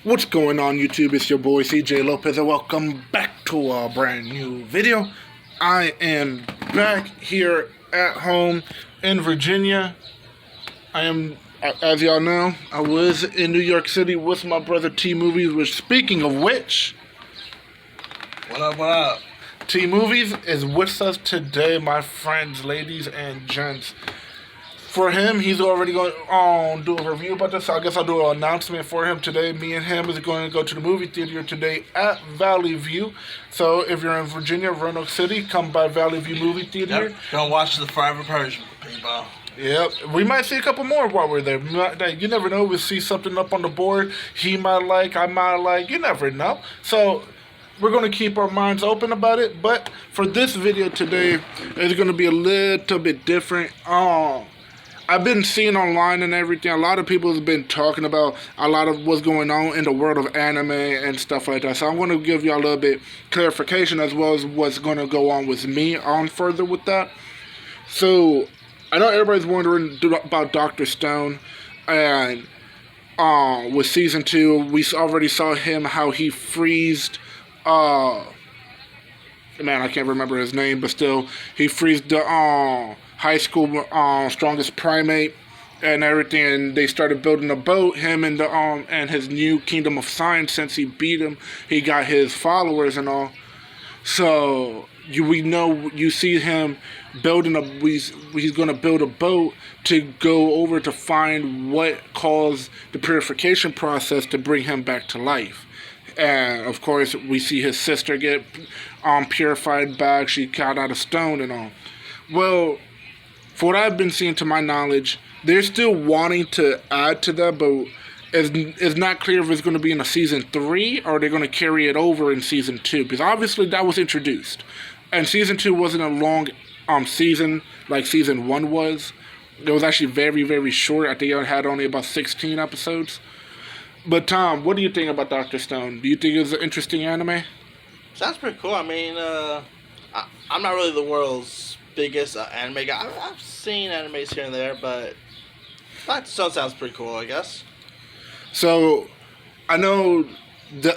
What's going on YouTube? It's your boy CJ Lopez and welcome back to a brand new video. I am back here at home in Virginia. I am, as y'all know, I was in New York City with my brother T Movies, which speaking of which, What up? T Movies is with us today, my friends, ladies and gents. For him, he's already going to do a review about this, so I guess I'll do an announcement for him today. Me and him is going to go to the movie theater today at Valley View. So if you're in Virginia, Roanoke City, come by Valley View Movie Theater. Yep. Go watch The Forever Persian, people. Yep, we might see a couple more while we're there. You never know, we'll see something up on the board he might like, I might like, you never know. So we're going to keep our minds open about it, but for this video today, it's going to be a little bit different. I've been seeing online and everything, a lot of people have been talking about a lot of what's going on in the world of anime and stuff like that. So I'm going to give you a little bit clarification as well as what's going to go on with me on further with that. So I know everybody's wondering about Dr. Stone, and with season 2, we already saw him, how he freezed, man, I can't remember his name, but still, he freezed the, high school strongest primate and everything, and they started building a boat, him and the and his new kingdom of science. Since he beat him, he got his followers and all. So we know, you see him building he's gonna build a boat to go over to find what caused the purification process to bring him back to life. And of course we see his sister get purified back. She got out of stone and all. Well, for what I've been seeing, to my knowledge, they're still wanting to add to that, but it's not clear if it's going to be in a season 3 or they're going to carry it over in season 2. Because obviously that was introduced, and season 2 wasn't a long season like season 1 was. It was actually very, very short. I think it had only about 16 episodes. But Tom, what do you think about Dr. Stone? Do you think it's an interesting anime? Sounds pretty cool. I mean, I'm not really the world's biggest anime guy. I've seen animes here and there, but that still sounds pretty cool, I guess. So, I know,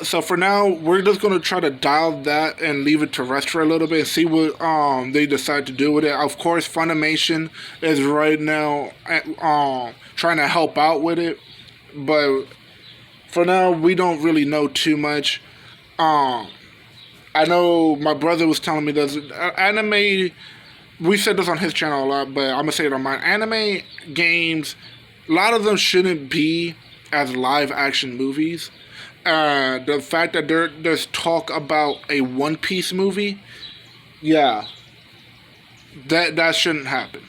so for now, we're just going to try to dial that and leave it terrestrial a little bit and see what they decide to do with it. Of course, Funimation is right now trying to help out with it, but for now, we don't really know too much. I know my brother was telling me there's anime. We said this on his channel a lot, but I'm going to say it on mine. Anime games, a lot of them shouldn't be as live action movies. The fact that there's talk about a One Piece movie, yeah, that shouldn't happen.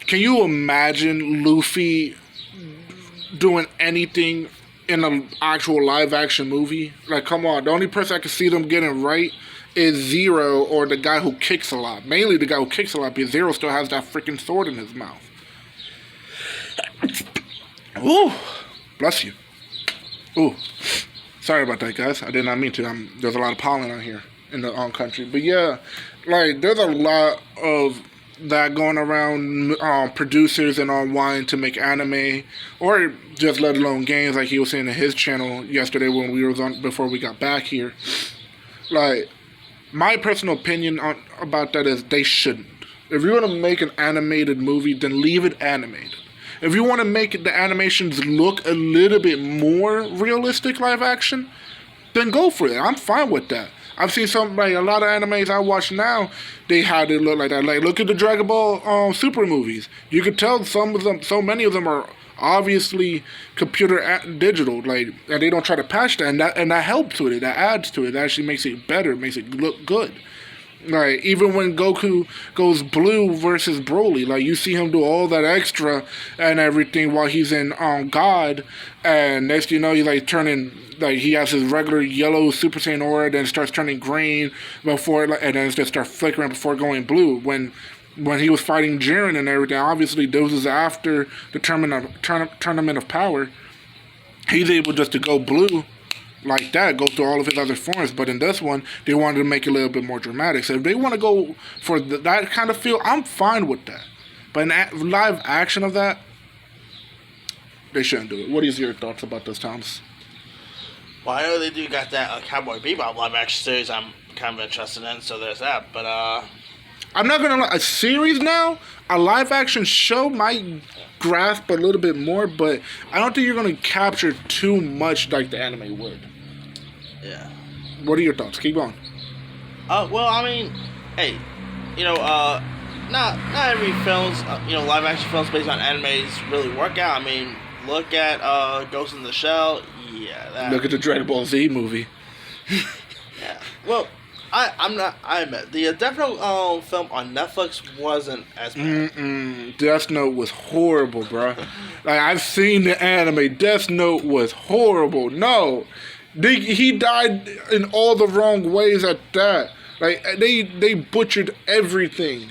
Can you imagine Luffy doing anything in an actual live action movie? Like, come on, the only person I can see them getting right is Zero, or the guy who kicks a lot. Mainly the guy who kicks a lot, because Zero still has that freaking sword in his mouth. Ooh, bless you. Ooh, sorry about that, guys. I did not mean to. There's a lot of pollen out here in the country. But yeah, like, there's a lot of that going around, producers and all wanting to make anime, or just let alone games, like he was saying in his channel yesterday when we was on, before we got back here. Like, my personal opinion about that is they shouldn't. If you're going to make an animated movie, then leave it animated. If you want to make the animations look a little bit more realistic live action, then go for it. I'm fine with that. I've seen like a lot of animes I watch now, they had it look like that. Like, look at the Dragon Ball Super movies. You could tell some of them, so many of them are obviously computer digital, like, and they don't try to patch that, and that helps with it. That adds to it. That actually makes it better, makes it look good. Like, even when Goku goes blue versus Broly, like, you see him do all that extra and everything while he's in God, and next you know, he's like turning, like, he has his regular yellow Super Saiyan aura, then starts turning green before, and then it just starts flickering before going blue. When he was fighting Jiren and everything, obviously this was after the tournament of power, he's able just to go blue like that, go through all of his other forms. But in this one, they wanted to make it a little bit more dramatic. So if they want to go for that kind of feel, I'm fine with that. But in live action of that, they shouldn't do it. What is your thoughts about this, Thomas? Well, I know they do got that Cowboy Bebop live action series. I'm kind of interested in, so there's that. But I'm not gonna lie, a series now, a live action show might grasp a little bit more, but I don't think you're gonna capture too much like the anime would. yeah. What are your thoughts? Keep going. Well, I mean, hey, not every films, live action films based on animes really work out. I mean, look at Ghost in the Shell. Yeah, that. Look at the Dragon Ball Z movie. Yeah. Well, I admit the Death Note film on Netflix wasn't as bad. Death Note was horrible, bro. Like, I've seen the anime. Death Note was horrible. No, he died in all the wrong ways at that. Like, they butchered everything.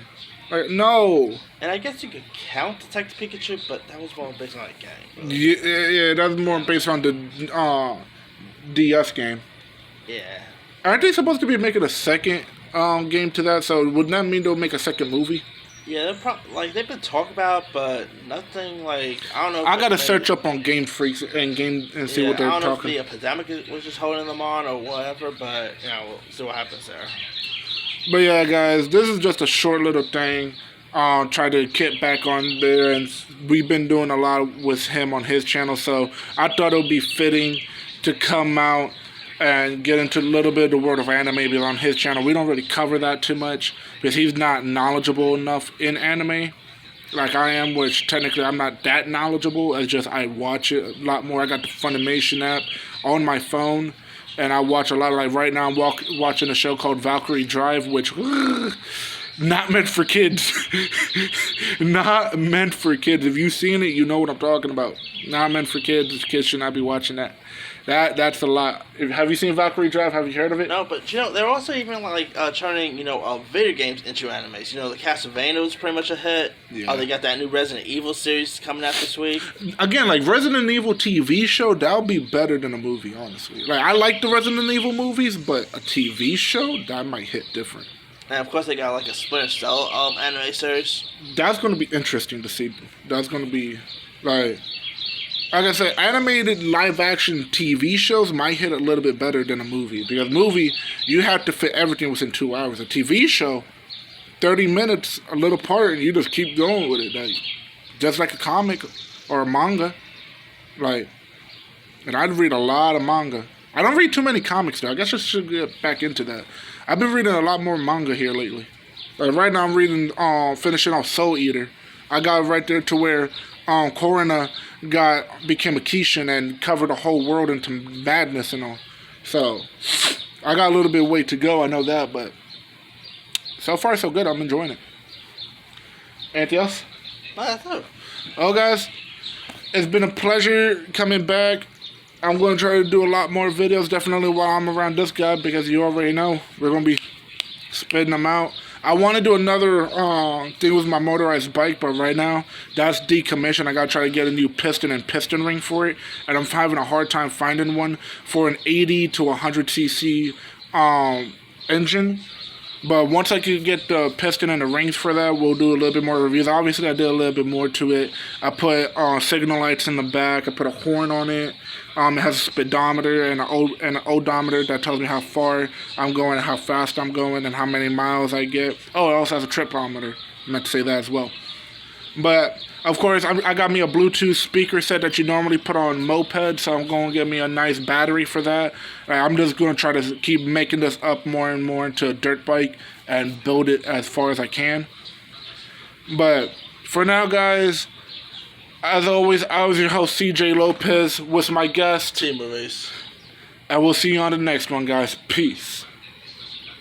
Like, no. And I guess you could count Detective Pikachu, but that was more based on a game. Really. Yeah, that's more based on the DS game. Yeah. Aren't they supposed to be making a second game to that? So wouldn't that mean they'll make a second movie? Yeah, they've been talking about, but nothing like I don't know. I gotta search up on Game Freaks and see what they're talking. I don't know if the epidemic was just holding them on or whatever, but we'll see what happens there. But yeah, guys, this is just a short little thing. Try to get back on there, and we've been doing a lot with him on his channel, so I thought it would be fitting to come out and get into a little bit of the world of anime because on his channel we don't really cover that too much because he's not knowledgeable enough in anime like I am, which technically I'm not that knowledgeable. It's just I watch it a lot more. I got the Funimation app on my phone, and I watch a lot. Like right now I'm watching a show called Valkyrie Drive, which not meant for kids. Not meant for kids. If you've seen it, you know what I'm talking about. Not meant for kids. Kids should not be watching that. That's a lot. Have you seen Valkyrie Drive? Have you heard of it? No, but they're also even like turning video games into animes. The Castlevania was pretty much a hit. Yeah. They got that new Resident Evil series coming out this week. Again, like Resident Evil TV show, that would be better than a movie, honestly. Like I like the Resident Evil movies, but a TV show that might hit different. And of course, they got like a Splinter Cell anime series. That's going to be interesting to see. That's going to be like I said, animated live action TV shows might hit a little bit better than a movie because movie you have to fit everything within 2 hours. A TV show, 30 minutes, a little part, and you just keep going with it, like just like a comic or a manga. Like, and I'd read a lot of manga. I don't read too many comics though. I guess I should get back into that. I've been reading a lot more manga here lately. Like right now, I'm reading, finishing off Soul Eater. I got right there to where Korina became a Kishin and covered the whole world into madness and all. So I got a little bit of way to go. I know that, but so far so good. I'm enjoying it. Anything else? Oh, guys, it's been a pleasure coming back. I'm going to try to do a lot more videos, definitely while I'm around this guy, because you already know we're going to be spitting them out. I want to do another thing with my motorized bike, but right now, that's decommissioned. I got to try to get a new piston and piston ring for it, and I'm having a hard time finding one for an 80 to 100cc engine. But once I can get the piston and the rings for that, we'll do a little bit more reviews. Obviously, I did a little bit more to it. I put signal lights in the back. I put a horn on it. It has a speedometer and an odometer that tells me how far I'm going, how fast I'm going, and how many miles I get. Oh, it also has a tripometer. I meant to say that as well. But, of course, I got me a Bluetooth speaker set that you normally put on mopeds, so I'm going to get me a nice battery for that. I'm just going to try to keep making this up more and more into a dirt bike and build it as far as I can. But, for now, guys, as always, I was your host, CJ Lopez, with my guest, Team Movies. and we'll see you on the next one, guys. Peace.